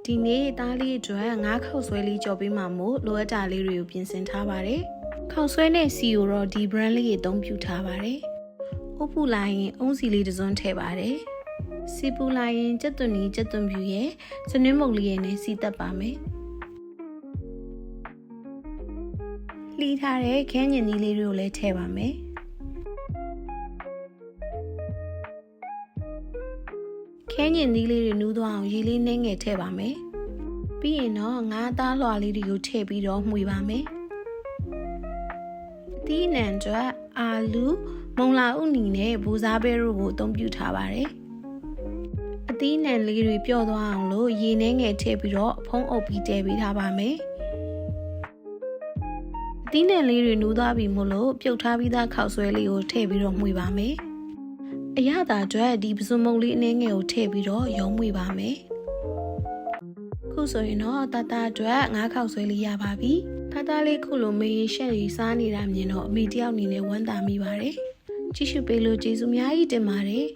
ဒီနေ့သားလေးအတွက်ငါးခောက်ဆွဲလေးကြော်ပေးမှာမို့လိုအပ်တာလေးတွေကိုပြင်ဆင်ထားပါတယ်ခောက်ဆွဲနဲ့စီကိုတော့ဒီ brand လေးကိုအသုံးပြုထားပါတယ်အုပ်ပူလိုက်ရင်အုံးစီလေးတစ်စွန်းထည့်ပါတယ်စီပူလိုက်ရင်ကြက်သွန်နီကြက်သွန်ပြူရဲ့စနွင်းမုတ်လေးရဲ့နဲ့စီတက်ပါမယ်လှီးထားတဲ့ခင်းညင်သီးလေးတွေကိုလည်းထည့်ပါမယ်ခင်းညင်သီးလေးတွေနူးသွားအောင်ရေလေးနှင်းငယ်ထည့်ပါမယ်ပြီးရင်တော့ငါးသားလွှာလေးတွေကိုထည့်ပြီးတော့မှွေပါမယ်အသီးနှံအတွက်အာလူမုံလာဥနီနဲ့ဘူစားပဲတို့ကိုအသုံးပြုထားပါတယ်အသီးနှံလေးတွေပျော့သွားအောင်လို့ရေနှင်းငယ်ထည့်ပြီးတော့ဖုံးအုပ်ပြီးတည်ပေးထားပါမယ်အသီးနှံလေးတွေနူးသွားပြီမို့လို့ပြုတ်ထားပြီးသားခောက်ဆွဲလေးကိုထည့်ပြီးတော့မှွေပါမယ်အရသာအတွက်ဒီပစုံမုံလေးအနှင်းငယ်ကိုထည့်ပြီးတော့ရုံးမှွေပါမယ်ခုဆိုရင်တော့တတအတွက်ငါးခောက်ဆွဲလေးရပါပြီတလေးခုလိုမေးရှက်ရီစားနေတာမြင်တော့အမေတယောက်အနေနဲ့ဝမ်းသာမိပါတယ်ကြည့်ရှုပေးလို့ကျေးဇူးအများကြီးတင်ပါတယ်